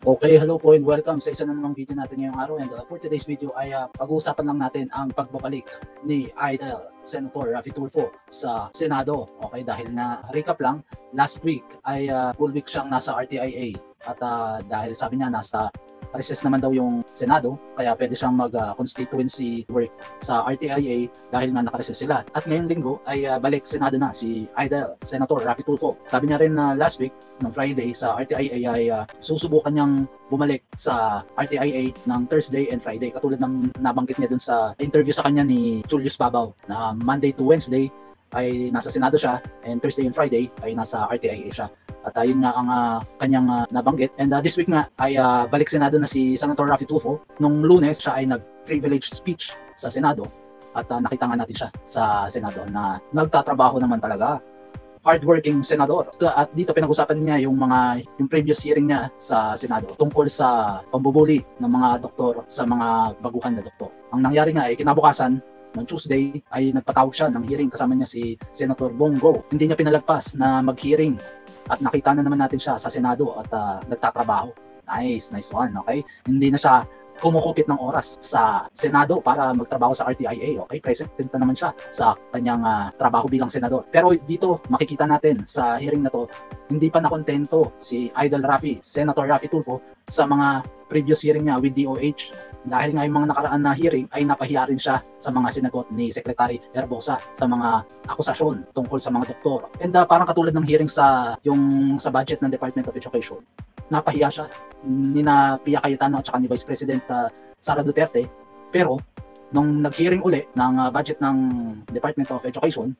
Okay, hello po and welcome sa isa na namang video natin ngayong araw. And for today's video ay pag-uusapan lang natin ang pagbabalik ni Idol Senator Raffy Tulfo sa Senado. Okay, dahil na recap lang, last week ay full week siyang nasa RTIA at dahil sabi niya nasa recess naman daw yung Senado, kaya pwede siyang mag-constituency work sa RTIA dahil nga naka-recess sila. At ngayong linggo ay balik Senado na si Idol Senator Raffy Tulfo. Sabi niya rin na last week, ng Friday sa RTIA ay susubukan niyang bumalik sa RTIA ng Thursday and Friday. Katulad ng nabanggit niya dun sa interview sa kanya ni Julius Babaw na Monday to Wednesday ay nasa Senado siya and Thursday and Friday ay nasa RTIA siya. At yun nga ang kanyang nabanggit. And this week nga ay balik Senado na si Senator Raffy Tulfo. Nung Lunes siya ay nag-privilege speech sa Senado at nakita nga natin siya sa Senado na nagtatrabaho naman talaga. Hardworking senador. At dito pinag-usapan niya yung previous hearing niya sa Senado tungkol sa pambubuli ng mga doktor sa mga baguhan na doktor. Ang nangyari nga ay kinabukasan noong Tuesday ay nagpatawag siya ng hearing kasama niya si Senator Bongo. Hindi niya pinalagpas na mag-hearing at nakita na naman natin siya sa Senado at nagtatrabaho. Nice one, okay? Hindi na siya kumukupit ng oras sa Senado para magtrabaho sa RTIA, okay? Present na naman siya sa kanyang trabaho bilang senador. Pero dito, makikita natin sa hearing na to, hindi pa nakontento si Idol Raffy, Senator Raffy Tulfo, sa mga previous hearing niya with DOH. Dahil nga yung mga nakaraan na hearing ay napahiya rin siya sa mga sinagot ni Secretary Herbosa sa mga akusasyon tungkol sa mga doktor. And parang katulad ng hearing sa budget ng Department of Education, napahiya siya ni na Pia Cayetano at saka ni Vice President Sara Duterte. Pero nung nag-hearing uli ng budget ng Department of Education,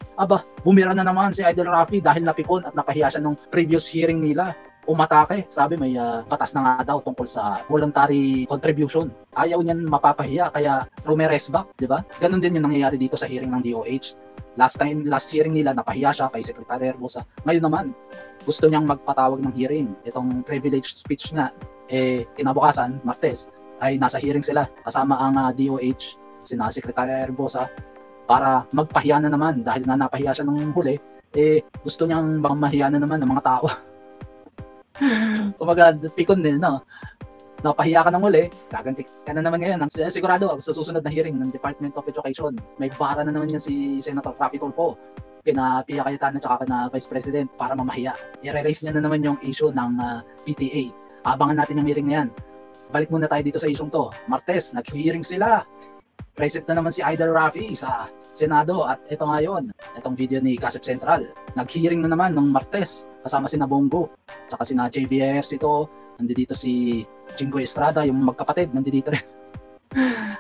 bumira na naman si Idol Raffy dahil napikon at napahiya siya nung previous hearing nila. Umatake, sabi may batas na nga daw tungkol sa voluntary contribution. Ayaw niyan mapapahiya kaya rumeres back, di ba? Ganon din yung nangyayari dito sa hearing ng DOH. Last hearing nila, napahiya siya kay Secretary Herbosa. Ngayon naman, gusto niyang magpatawag ng hearing. Itong privilege speech nga, kinabukasan, Martes, ay nasa hearing sila kasama ang DOH, sina Secretary Herbosa, para magpahiya na naman dahil nga napahiya siya nung huli, gusto niyang mahiya na naman ng mga tao. Kumaga, pikon din, no? Napahiya ka ng huli, gaganti ka na naman ngayon. Sigurado, sa susunod na hearing ng Department of Education, may bara na naman yan si Senator Raffy Tulfo kina Pia Cayetano at kina Vice President para mamahiya. I-raise niya na naman yung issue ng PTA. Abangan natin yung hearing na yan. Balik muna tayo dito sa issue to. Martes, nag-hearing sila. Present na naman si Idol Raffy sa Senado at ito nga yun, itong video ni Gossip Central. Nag-hearing na naman ng Martes kasama si Nabongo, tsaka si JBS ito, nandito si Jingo Estrada, yung magkapatid, nandito rin.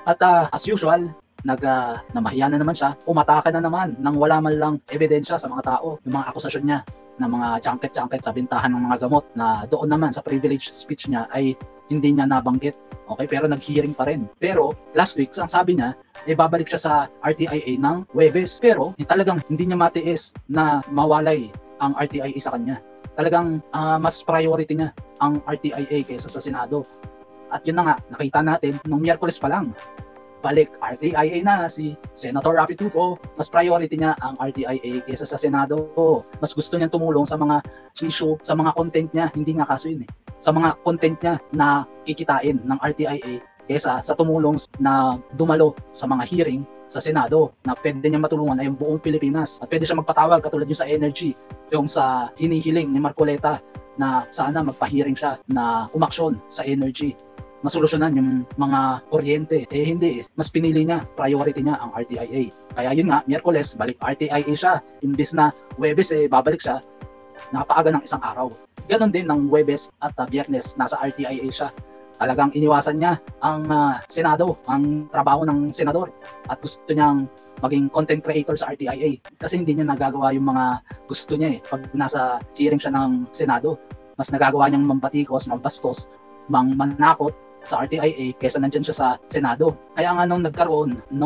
At as usual, namahiya na naman siya, umatake na naman nang wala man lang ebidensya sa mga tao, yung mga akusasyon niya ng mga changket sa bintahan ng mga gamot na doon naman sa privilege speech niya ay hindi niya nabanggit. Okay, pero nag-hearing pa rin. Pero last week, ang sabi niya, babalik siya sa RTIA ng Huwebes. Pero talagang hindi niya matiis na mawalay ang RTIA sa kanya. Talagang mas priority niya ang RTIA kaysa sa Senado. At yun na nga, nakita natin nung Miyerkules pa lang, balik RTIA na si Senator Raffy Tulfo. Mas priority niya ang RTIA kaysa sa Senado. Mas gusto niyang tumulong sa mga issue, sa mga content niya, hindi nga kaso yun sa mga content niya na kikitain ng RTIA kaysa sa tumulong na dumalo sa mga hearing sa Senado na pwede niya matulungan ay yung buong Pilipinas. At pwede siya magpatawag katulad yung sa energy, yung sa hinihiling ni Marcoleta na sana magpa-hearing siya na umaksyon sa energy, masolusyonan yung mga kuryente. Hindi, mas pinili niya, priority niya ang RTIA. Kaya yun nga, Miyerkules, balik RTIA siya. Imbis na Huwebes, babalik siya, nakapaaga ng isang araw. Ganon din ng Huwebes at Biyernes, nasa RTIA siya. Talagang iniwasan niya ang Senado, ang trabaho ng senador. At gusto niyang maging content creator sa RTIA. Kasi hindi niya nagagawa yung mga gusto niya pag nasa hearing siya ng Senado. Mas nagagawa niyang mambatikos, mambastos, manakot sa RTIA kaysa nandyan siya sa Senado. Kaya nga nung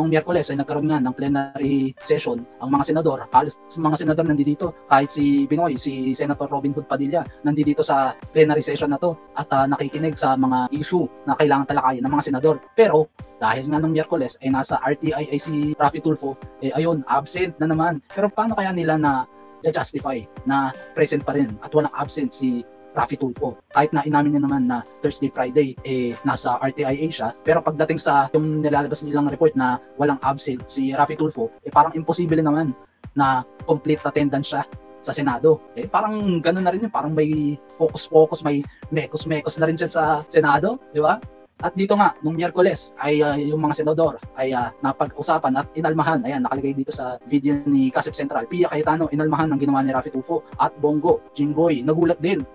Miyerkules ay nagkaroon nga ng plenary session ang mga senador. Halos mga senador nandito, kahit si Binoy, si Senator Robin Hood Padilla, nandito sa plenary session na to at nakikinig sa mga issue na kailangan talakayin ng mga senador. Pero dahil nga nung Miyerkules ay nasa RTIA si Raffy Tulfo, ayun, absent na naman. Pero paano kaya nila na justify na present pa rin at walang absent si Raffy Tulfo. Kahit na inamin niya naman na Thursday, Friday, nasa RTIA siya, pero pagdating sa yung nilalabas nilang report na walang absent si Raffy Tulfo, parang imposible naman na complete attendance siya sa Senado. Parang gano'n na rin yun, parang may focus-focus, may mekos-mekos na rin siya sa Senado, di ba? At dito nga, nung Miyerkules ay yung mga senador ay napag-usapan at inalmahan. Ayan, nakalagay dito sa video ni Kasip Central. Pia Cayetano, inalmahan ang ginawa ni Raffy Tulfo at Bongo Jinggoy. Nagulat din.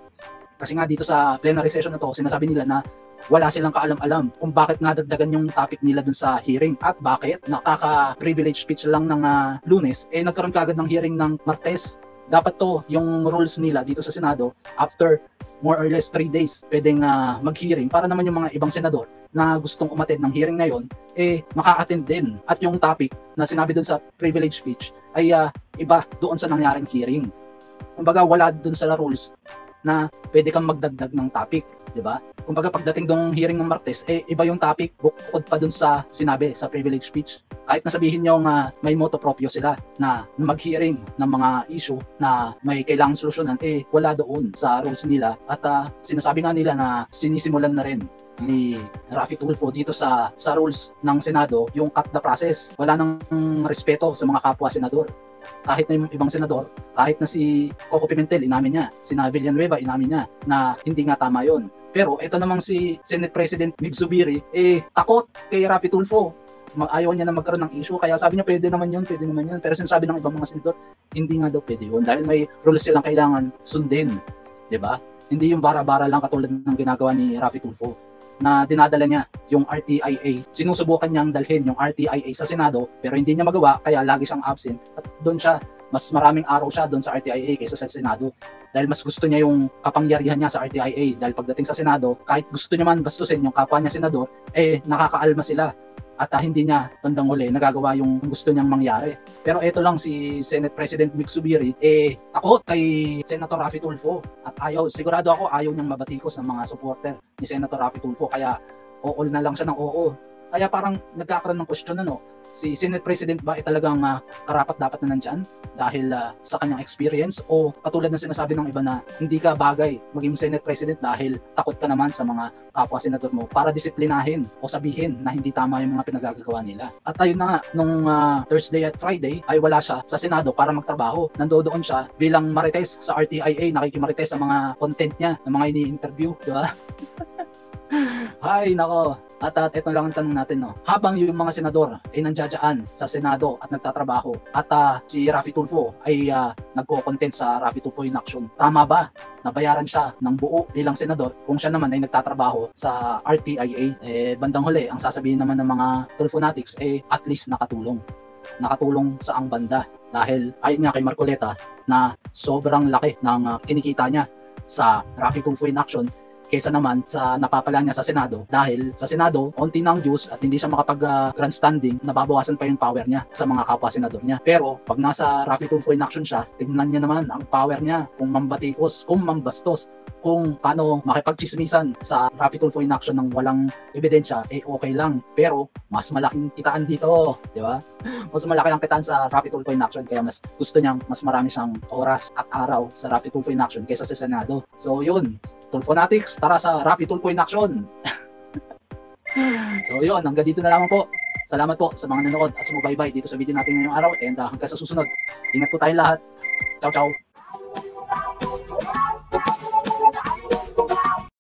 Kasi nga dito sa plenary session na to, sinasabi nila na wala silang kaalam-alam kung bakit nga dagdagan yung topic nila dun sa hearing at bakit nakaka-privilege speech lang ng Lunes, nagkaroon kagad ng hearing ng Martes. Dapat to, yung rules nila dito sa Senado, after more or less 3 days, pwedeng mag-hearing para naman yung mga ibang senador na gustong umattend ng hearing na yon, maka-attend din. At yung topic na sinabi dun sa privilege speech ay iba doon sa nangyaring hearing. Kumbaga wala dun sa rules na pwede kang magdagdag ng topic, di ba? Kumbaga pagdating dong hearing ng Martes, iba yung topic bukod pa dun sa sinabi sa privilege speech. Kahit nasabihin nyo may moto proprio sila na mag-hearing ng mga issue na may kailangang solusyonan, wala doon sa rules nila. At sinasabi nga nila na sinisimulan na rin ni Raffy Tulfo dito sa rules ng Senado yung cut the process. Wala nang respeto sa mga kapwa senador. Kahit na yung ibang senador, kahit na si Coco Pimentel, inamin niya, si Villanueva, inamin niya na hindi nga tama yon. Pero ito namang si Senate President Mig Zubiri, takot kay Raffy Tulfo. Ayaw niya na magkaroon ng issue, kaya sabi niya pwede naman yun. Pero sinasabi ng ibang mga senador, hindi nga daw pwede yun dahil may rules silang kailangan sundin, di ba? Hindi yung bara-bara lang katulad ng ginagawa ni Raffy Tulfo na dinadala niya yung RTIA. Sinusubukan niyang dalhin yung RTIA sa Senado pero hindi niya magawa, kaya lagi siyang absent. At doon siya, mas maraming araw siya doon sa RTIA kaysa sa Senado. Dahil mas gusto niya yung kapangyarihan niya sa RTIA. Dahil pagdating sa Senado, kahit gusto niya man bastusin yung kapwa niya senador, nakakaalma sila. At hindi niya bandang huli nagagawa yung gusto niyang mangyari. Pero ito lang si Senate President Mig Zubiri, takot kay Senator Raffy Tulfo at sigurado ako ayaw niyang mabatikos ng mga supporter ni Senator Raffy Tulfo, kaya oo na lang siya ng oo. Kaya parang nagkakaroon ng question si Senate President ba talagang karapat dapat na nandyan dahil sa kanyang experience, o katulad ng sinasabi ng iba na hindi ka bagay maging Senate President dahil takot ka naman sa mga kapwa senador mo para disiplinahin o sabihin na hindi tama yung mga pinagagawa nila. At ayun na nga, nung Thursday at Friday ay wala siya sa Senado para magtrabaho. Nandoon siya bilang marites sa RTIA, nakikimarites sa mga content niya, ng mga ini-interview, di ba? Ay, nako. At ito lang ang tanong natin, habang yung mga senador ay nandiyan sa Senado at nagtatrabaho at si Raffy Tulfo ay nagko-content sa Raffy Tulfo in Action, tama ba nabayaran siya ng buo bilang senador kung siya naman ay nagtatrabaho sa RTIA? Bandang huli, ang sasabihin naman ng mga Tulfonatics at least nakatulong sa ang banda, dahil ayon nga kay Marcoleta na sobrang laki ng kinikita niya sa Raffy Tulfo in Action kesa naman sa napapala niya sa Senado, dahil sa Senado, onti ng views at hindi siya makapag-grandstanding, nababawasan pa yung power niya sa mga kapwa senador niya. Pero pag nasa Raffy Tulfo in Action siya, tignan niya naman ang power niya, kung mambatikos, kung mambastos, kung paano makipagchismisan sa Raffy Tulfo in Action ng walang ebidensya, okay lang. Pero mas malaking kitaan dito, di ba? Mas malaki ang kitaan sa Raffy Tulfo in Action, kaya mas gusto niyang mas marami siyang oras at araw sa Raffy Tulfo in Action kaysa sa Senado. So yun, Tulfonatics, tara sa Raffy Tulfo in Action. So yun, hanggang dito na lamang po. Salamat po sa mga nanood at sumubaybay dito sa video natin ngayong araw, and hanggang sa susunod. Ingat po tayong lahat. Ciao, ciao.